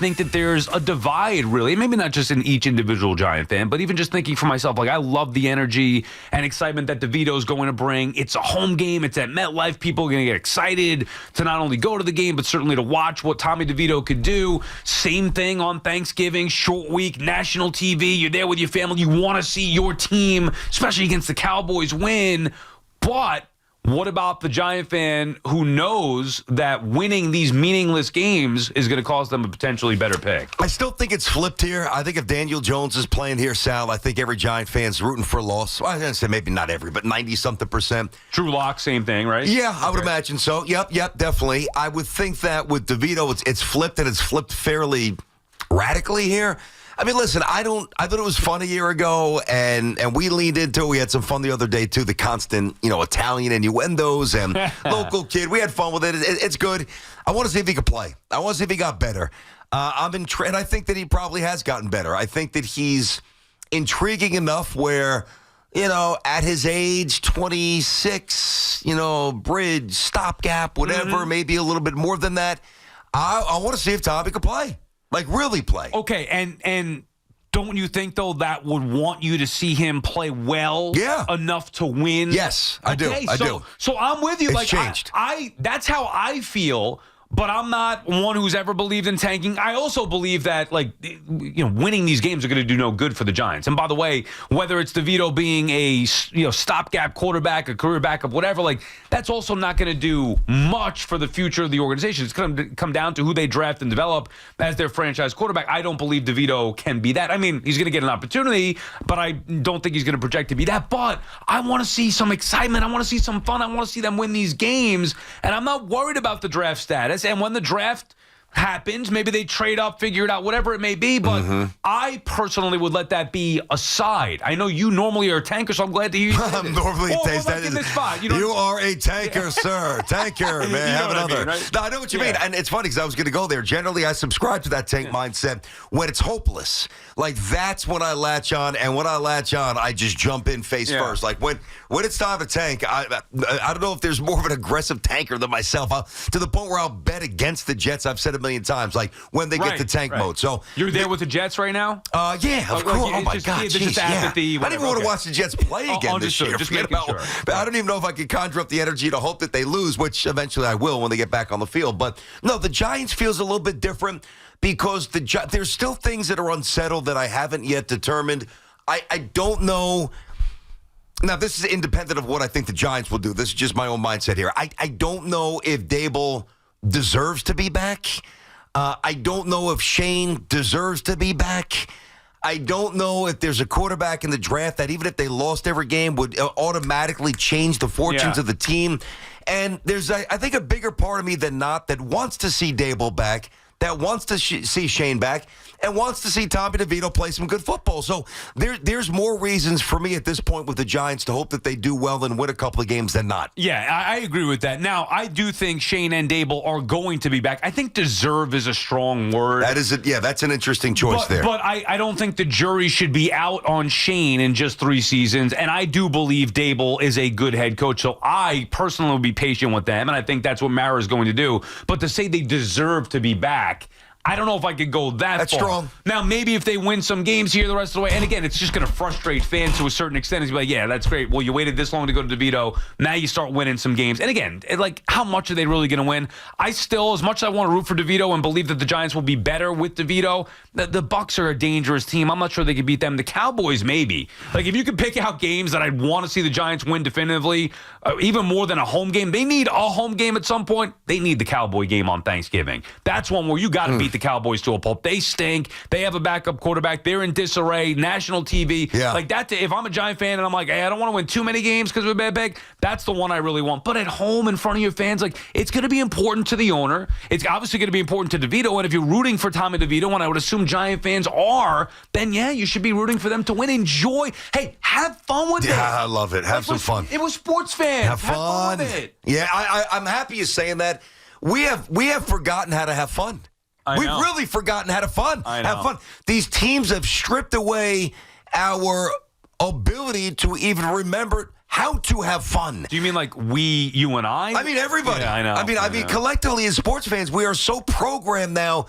think that there's a divide, really. Maybe not just in each individual Giant fan, but even just thinking for myself, like, I love the energy and excitement that DeVito's going to bring. It's a home game. It's at MetLife. People are going to get excited to not only go to the game, but certainly to watch what Tommy DeVito could do. Same thing on Thanksgiving, short week, national TV. You're there with your family. You want to see your team, especially against the Cowboys, win. But what about the Giant fan who knows that winning these meaningless games is going to cause them a potentially better pick? I still think it's flipped here. I think if Daniel Jones is playing here, Sal, I think every Giant fan's rooting for a loss. Well, I didn't say maybe not every, but 90-something%. Drew Lock, same thing, right? Yeah, I would imagine so. Yep, definitely. I would think that with DeVito, it's flipped, and it's flipped fairly radically here. I mean, listen, I thought it was fun a year ago, and we leaned into it. We had some fun the other day, too, the constant, Italian innuendos and local kid. We had fun with it. It's good. I want to see if he could play. I want to see if he got better. And I think that he probably has gotten better. I think that he's intriguing enough where, at his age, 26, bridge, stopgap, whatever, maybe a little bit more than that. I want to see if Tommy could play. Like, really play. Okay, and don't you think, though, that would want you to see him play well enough to win? Yes, I do. I do. So I'm with you. It's changed. I that's how I feel, but I'm not one who's ever believed in tanking. I also believe that, winning these games are going to do no good for the Giants. And by the way, whether it's DeVito being a stopgap quarterback, a career backup, whatever, that's also not going to do much for the future of the organization. It's going to come down to who they draft and develop as their franchise quarterback. I don't believe DeVito can be that. I mean, he's going to get an opportunity, but I don't think he's going to project to be that. But I want to see some excitement. I want to see some fun. I want to see them win these games. And I'm not worried about the draft status. And when the draft happens, maybe they trade up, figure it out, whatever it may be. But I personally would let that be aside. I know you normally are a tanker, so I'm glad to hear you say I'm normally in this spot. You are a tanker, sir. Tanker, man. Have another. I mean, right? No, I know what you mean. And it's funny because I was going to go there. Generally, I subscribe to that tank mindset when it's hopeless. That's when I latch on. And when I latch on, I just jump in face first. When it's time to tank, I don't know if there's more of an aggressive tanker than myself. To the point where I'll bet against the Jets. I've said it a million times, when they get to tank mode. So you're there with the Jets right now? Yeah, of course. Oh my God, just apathy. I don't even want to watch the Jets play again this year. Just making sure. But I don't even know if I can conjure up the energy to hope that they lose, which eventually I will when they get back on the field. But no, the Giants feels a little bit different because there's still things that are unsettled that I haven't yet determined. I don't know. Now, this is independent of what I think the Giants will do. This is just my own mindset here. I don't know if Dable deserves to be back. I don't know if Shane deserves to be back. I don't know if there's a quarterback in the draft that even if they lost every game would automatically change the fortunes of the team. And there's, I think, a bigger part of me than not that wants to see Dable back, that wants to see Shane back, and wants to see Tommy DeVito play some good football. So there's more reasons for me at this point with the Giants to hope that they do well and win a couple of games than not. Yeah, I agree with that. Now, I do think Shane and Dable are going to be back. I think deserve is a strong word. That is it. Yeah, that's an interesting choice there. But I don't think the jury should be out on Shane in just 3 seasons. And I do believe Dable is a good head coach. So I personally will be patient with them. And I think that's what Mara is going to do. But to say they deserve to be back, I don't know if I could go that far. Strong. Now, maybe if they win some games here the rest of the way, and again, it's just going to frustrate fans to a certain extent. It's like, yeah, that's great. Well, you waited this long to go to DeVito. Now you start winning some games. And again, how much are they really going to win? I still, as much as I want to root for DeVito and believe that the Giants will be better with DeVito, the Bucs are a dangerous team. I'm not sure they could beat them. The Cowboys, maybe. If you could pick out games that I'd want to see the Giants win definitively, even more than a home game, they need a home game at some point. They need the Cowboy game on Thanksgiving. That's one where you got to beat the Cowboys to a pulp. They stink. They have a backup quarterback. They're in disarray. National TV. Yeah. If I'm a Giant fan and I'm like, hey, I don't want to win too many games because we're bad pick, that's the one I really want. But at home in front of your fans, it's going to be important to the owner. It's obviously going to be important to DeVito. And if you're rooting for Tommy DeVito, and I would assume Giant fans are, then yeah, you should be rooting for them to win. Enjoy. Hey, have fun with it. Yeah, I love it. Have some fun. It was sports fans. Have fun with it. Yeah, I'm happy you're saying that. We have forgotten how to have fun. We've really forgotten how to have fun. These teams have stripped away our ability to even remember how to have fun. Do you mean like you and I? I mean, everybody. Yeah, I know. I mean, collectively as sports fans, we are so programmed now.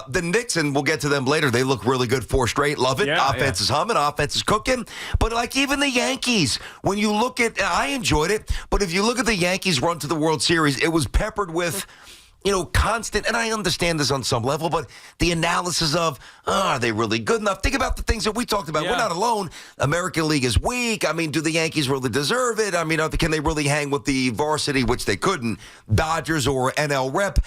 The Knicks, and we'll get to them later, they look really good 4 straight. Love it. Yeah, offense is humming. Offense is cooking. But like even the Yankees, when you look at, I enjoyed it, but if you look at the Yankees run to the World Series, it was peppered with, constant, and I understand this on some level, but the analysis of, are they really good enough? Think about the things that we talked about. Yeah. We're not alone. American League is weak. I mean, do the Yankees really deserve it? I mean, can they really hang with the varsity, which they couldn't, Dodgers or NL Rep?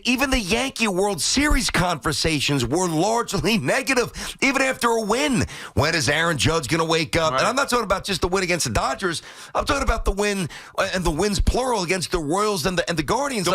Even the Yankee World Series conversations were largely negative, even after a win. When is Aaron Judge going to wake up? Right. And I'm not talking about just the win against the Dodgers. I'm talking about the win, and the wins plural, against the Royals and the Guardians.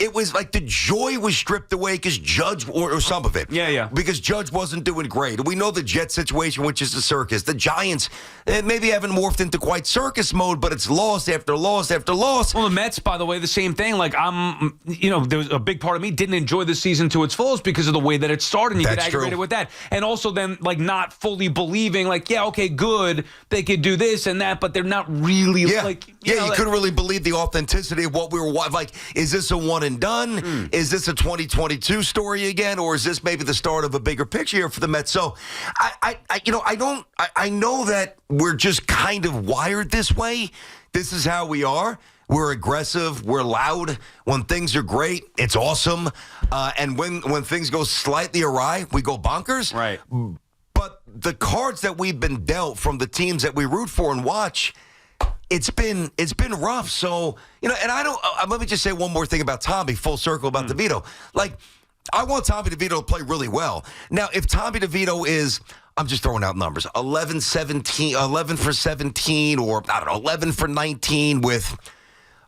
It was like the joy was stripped away because Judge, or some of it. Yeah. Because Judge wasn't doing great. We know the Jets situation, which is a circus. The Giants maybe haven't morphed into quite circus mode, but it's loss after loss after loss. Well, the Mets, by the way, the same thing. Like, there was a big part of me didn't enjoy the season to its fullest because of the way that it started. And you get aggravated with that. And also then, like, not fully believing, like, yeah, okay, good, they could do this and that, but they're not really, you couldn't really believe the authenticity of what we were watching. Like, is this a one and done? Is this a 2022 story again? Or is this maybe the start of a bigger picture here for the Mets? So, I know that we're just kind of wired this way. This is how we are. We're aggressive. We're loud. When things are great, it's awesome. And when things go slightly awry, we go bonkers. Right. But the cards that we've been dealt from the teams that we root for and watch, it's been rough. So, and let me just say one more thing about Tommy, full circle about DeVito. Like, I want Tommy DeVito to play really well. Now, if Tommy DeVito is, I'm just throwing out numbers, 11 for 17, or I don't know, 11 for 19 with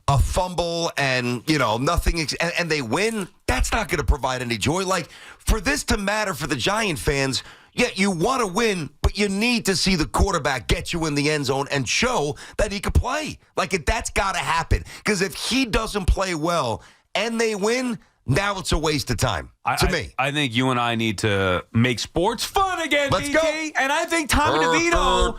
a fumble and, nothing, and they win, that's not going to provide any joy. Like, for this to matter for the Giant fans, yeah, you want to win, but you need to see the quarterback get you in the end zone and show that he could play. Like, that's got to happen. Because if he doesn't play well and they win, now it's a waste of time to me. I think you and I need to make sports fun again, Let's BT. go. And I think Tommy DeVito,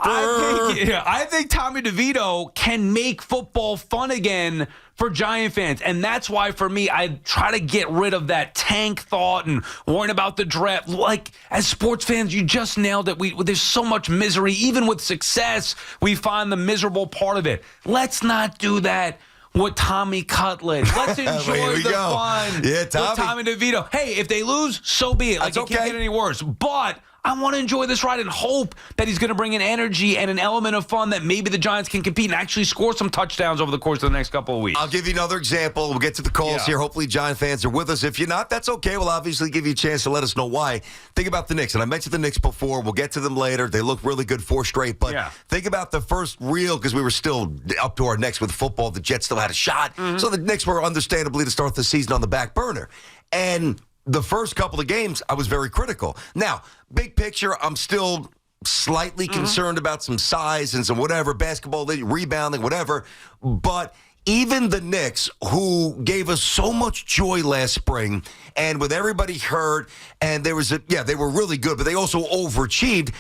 I think Tommy DeVito can make football fun again for Giant fans. And that's why, for me, I try to get rid of that tank thought and worrying about the draft. Like, as sports fans, you just nailed it. There's so much misery. Even with success, we find the miserable part of it. Let's not do that with Tommy Cutlet. Let's enjoy the fun with Tommy DeVito. Hey, if they lose, so be it. Like, it can't get any worse. But I want to enjoy this ride and hope that he's going to bring an energy and an element of fun that maybe the Giants can compete and actually score some touchdowns over the course of the next couple of weeks. I'll give you another example. We'll get to the calls here. Hopefully Giant fans are with us. If you're not, that's okay. We'll obviously give you a chance to let us know why. Think about the Knicks. And I mentioned the Knicks before. We'll get to them later. They look really good 4 straight. But think about the first real, because we were still up to our necks with football. The Jets still had a shot. So the Knicks were understandably to start the season on the back burner. And the first couple of games, I was very critical. Now, big picture, I'm still slightly concerned about some size and some whatever, basketball, rebounding, whatever. But even the Knicks, who gave us so much joy last spring, and with everybody hurt, and they were really good, but they also overachieved.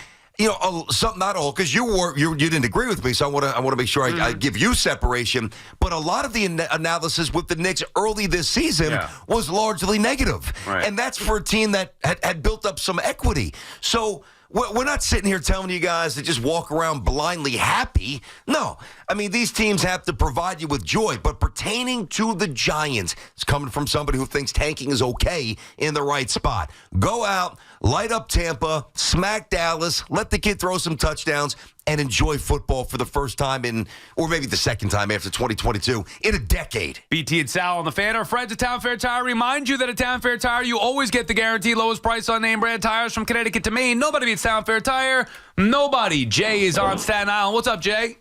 Some, not all, because you didn't agree with me, so I want to make sure I give you separation. But a lot of the analysis with the Knicks early this season was largely negative, and that's for a team that had built up some equity. So we're not sitting here telling you guys to just walk around blindly happy. No. I mean, these teams have to provide you with joy. But pertaining to the Giants, it's coming from somebody who thinks tanking is okay in the right spot. Go out, light up Tampa, smack Dallas, let the kid throw some touchdowns, and enjoy football for the first time or maybe the second time after 2022 in a decade. BT and Sal on the Fan. Our friends at Town Fair Tire remind you that at Town Fair Tire, you always get the guaranteed lowest price on name brand tires from Connecticut to Maine. Nobody beats Town Fair Tire. Nobody. Jay is on Staten Island. What's up, Jay?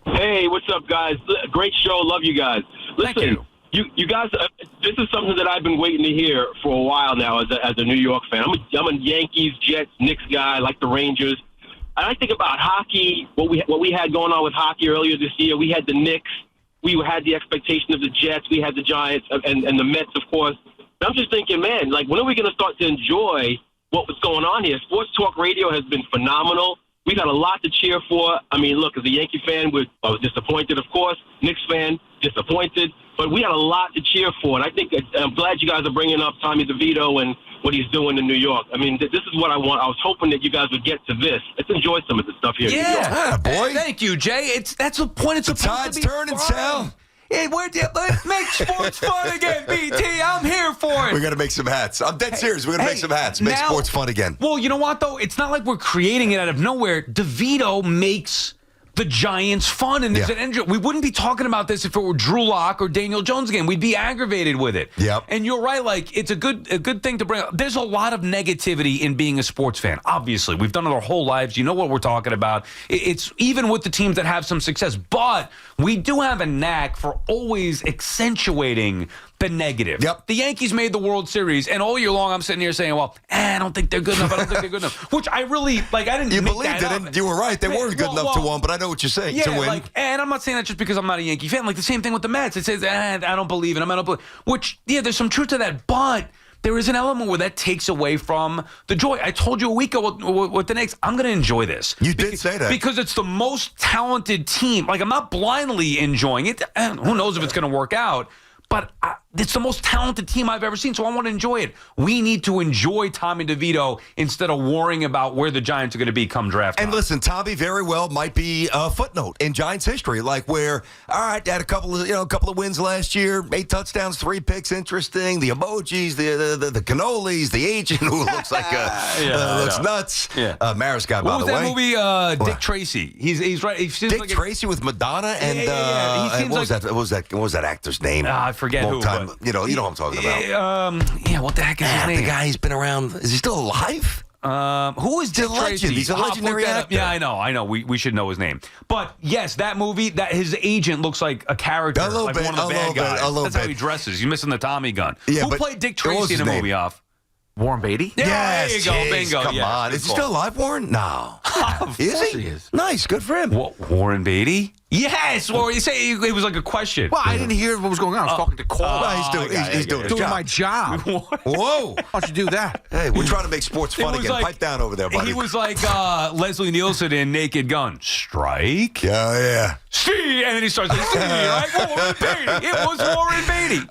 Hey, what's up, guys? Great show. Love you guys. Listen, Thank you. You guys, this is something that I've been waiting to hear for a while now as a New York fan. I'm a Yankees, Jets, Knicks guy, like the Rangers. And I think about hockey, what we had going on with hockey earlier this year. We had the Knicks. We had the expectation of the Jets. We had the Giants and the Mets, of course. And I'm just thinking, man, like, when are we going to start to enjoy what was going on here? Sports Talk Radio has been phenomenal. We got a lot to cheer for. I mean, look, as a Yankee fan, I was disappointed, of course. Knicks fan, disappointed. But we got a lot to cheer for. And I think I'm glad you guys are bringing up Tommy DeVito and what he's doing in New York. I mean, this is what I want. I was hoping that you guys would get to this. Let's enjoy some of the stuff here in New York. Yeah, boy. Thank you, Jay. That's the point. It's The tide's turning, Sal. Hey, let's make sports fun again, BT. I'm here for it. We got to make some hats. I'm dead serious. We're going to make some hats. Make sports fun again. Well, you know what, though? It's not like we're creating it out of nowhere. DeVito makes the Giants fun. And we wouldn't be talking about this if it were Drew Lock or Daniel Jones again. We'd be aggravated with it. Yep. And you're right. Like, it's a good thing to bring up. There's a lot of negativity in being a sports fan. Obviously, we've done it our whole lives. You know what we're talking about. It's even with the teams that have some success. But we do have a knack for always accentuating the negative. Yep. The Yankees made the World Series, and all year long I'm sitting here saying, well, I don't think they're good enough. I don't think they're good enough. Which I really, I didn't You make believed that it. up. You were right. They weren't good enough to win, but I know what you're saying. Yeah, to win. and I'm not saying that just because I'm not a Yankee fan. Like the same thing with the Mets. It says, I don't believe in them. I don't believe. Which, there's some truth to that, but there is an element where that takes away from the joy. I told you a week ago with the Knicks, I'm going to enjoy this. You did say that. Because it's the most talented team. Like, I'm not blindly enjoying it. And who knows if it's going to work out. But it's the most talented team I've ever seen, so I want to enjoy it. We need to enjoy Tommy DeVito instead of worrying about where the Giants are going to be come draft time. And listen, Tommy very well might be a footnote in Giants history, like where, all right, they had a couple of wins last year, 8 touchdowns, 3 picks, interesting. The emojis, the cannolis, the agent who looks like looks nuts. Yeah. Maris guy, by the way. What was that movie? Dick Tracy. He's right. He seems Dick like Tracy with Madonna and He seems what was that actor's name? I forget Long who. time. You know what I'm talking about. What the heck is his name? The guy, he's been around. Is he still alive? Who is Dick Tracy? He's a legendary actor. Yeah, I know. We should know his name. But yes, that movie, that his agent looks like a character, a little like bit, one of the bad guys. That's how he dresses. He's missing the Tommy gun. Yeah, who played Dick Tracy in the movie off? Warren Beatty? Yeah, Yes, there you go. Bingo. Come on. Is he still alive, Warren? No. Of Is course he? he is. Nice. Good for him. Warren Beatty? Yes. Well, you say it was like a question. Well, I didn't hear what was going on. I was talking to Cole. He's doing his doing job. my job. Whoa. Why don't you do that? Hey, we're trying to make sports fun It was again. like- Pipe down over there, buddy. He was like Leslie Nielsen in Naked Gun. Strike. Yeah. See, and then he starts like, see, right? Warren Beatty. It was Warren Beatty.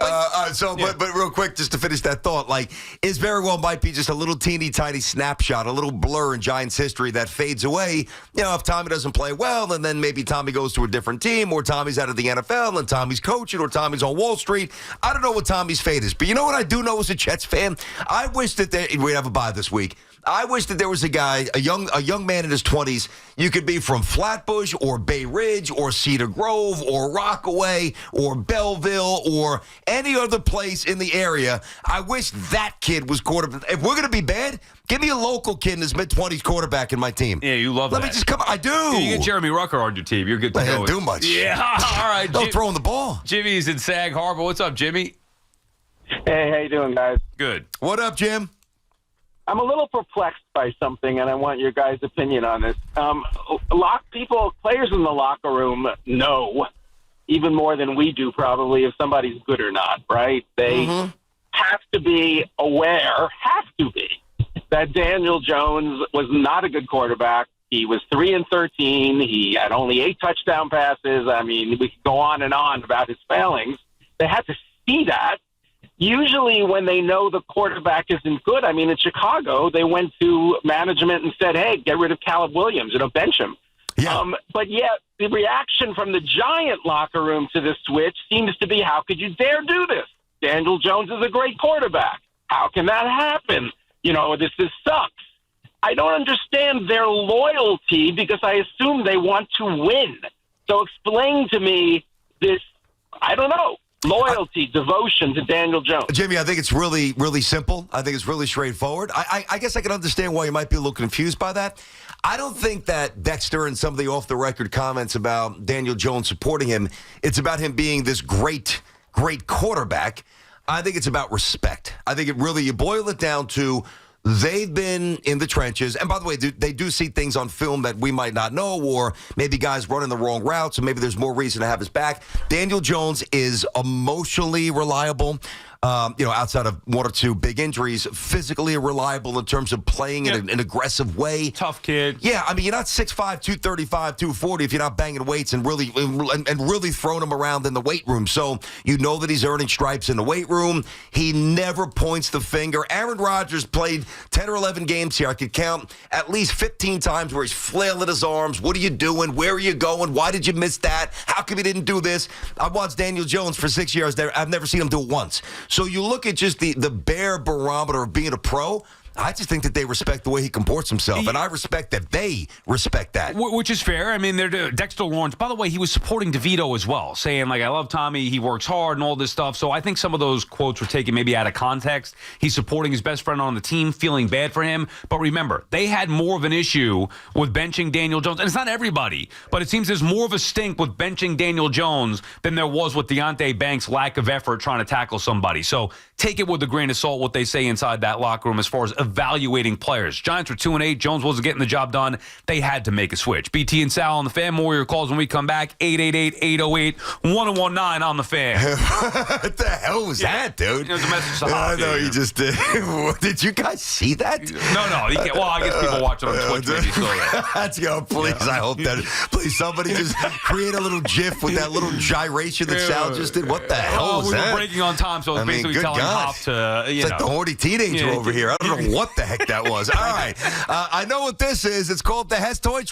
But real quick, just to finish that thought, like, is very well might be just a little teeny tiny snapshot, a little blur in Giants history that fades away. You know, if Tommy doesn't play well, and then maybe Tommy goes to a different team, or Tommy's out of the NFL, and Tommy's coaching, or Tommy's on Wall Street. I don't know what Tommy's fate is, but you know what I do know as a Jets fan? I wish that we'd have a bye this week. I wish that there was a guy, a young man in his 20s. You could be from Flatbush or Bay Ridge or Cedar Grove or Rockaway or Belleville or any other place in the area. I wish that kid was quarterback. If we're going to be bad, give me a local kid in his mid-20s quarterback in my team. Yeah, you love that. Let me just come. I do. You get Jeremy Rucker on your team. You're good to I go. didn't do much. Yeah. All right. Don't throw him the ball. Jimmy's in Sag Harbor. What's up, Jimmy? Hey, how you doing, guys? Good. What up, Jim? I'm a little perplexed by something, and I want your guys' opinion on this. Players in the locker room know, even more than we do probably, if somebody's good or not, right? They have to be aware, that Daniel Jones was not a good quarterback. He was 3-13. He had only 8 touchdown passes. I mean, we could go on and on about his failings. They had to see that. Usually when they know the quarterback isn't good, I mean, in Chicago, they went to management and said, hey, get rid of Caleb Williams, bench him. Yeah. But yet the reaction from the Giant locker room to this switch seems to be, how could you dare do this? Daniel Jones is a great quarterback. How can that happen? This sucks. I don't understand their loyalty because I assume they want to win. So explain to me this, I don't know, loyalty, devotion to Daniel Jones. Jimmy, I think it's really, really simple. I think it's really straightforward. I guess I can understand why you might be a little confused by that. I don't think that Dexter and some of the off-the-record comments about Daniel Jones supporting him, it's about him being this great quarterback. I think it's about respect. I think you boil it down to they've been in the trenches. And by the way, they do see things on film that we might not know, or maybe guys running the wrong route, so maybe there's more reason to have his back. Daniel Jones is emotionally reliable. outside of one or two big injuries, physically reliable in terms of playing in an aggressive way. Tough kid. Yeah, I mean, you're not 6'5", 235, 240 if you're not banging weights and really throwing them around in the weight room. So you know that he's earning stripes in the weight room. He never points the finger. Aaron Rodgers played 10 or 11 games here. I could count at least 15 times where he's flailing his arms. What are you doing? Where are you going? Why did you miss that? How come you didn't do this? I watched Daniel Jones for 6 years. I've never seen him do it once. So you look at just the bare barometer of being a pro. I just think that they respect the way he comports himself, and I respect that they respect that. Which is fair. I mean, they're Dexter Lawrence. By the way, he was supporting DeVito as well, saying, like, I love Tommy, he works hard and all this stuff. So I think some of those quotes were taken maybe out of context. He's supporting his best friend on the team, feeling bad for him. But remember, they had more of an issue with benching Daniel Jones. And it's not everybody, but it seems there's more of a stink with benching Daniel Jones than there was with Deonte Banks' lack of effort trying to tackle somebody. So take it with a grain of salt what they say inside that locker room as far as evaluating players. Giants were 2-8. Jones wasn't getting the job done. They had to make a switch. BT and Sal on the Fan. More of your calls when we come back. 888-808-1019 on the Fan. What the hell was that, dude? It was a message to Hop. I know you just did. Did you guys see that? No. You can't. Well, I guess people watch it on Twitch. Maybe saw that. Let's go, please. Yeah. I hope that. Please, somebody just create a little GIF with that little gyration that Sal just did. What the hell was that? We were breaking on time, so it's basically telling Hop to, It's like the horny teenager over here. I don't know what the heck that was. All right. I know what this is. It's called the Hess Toy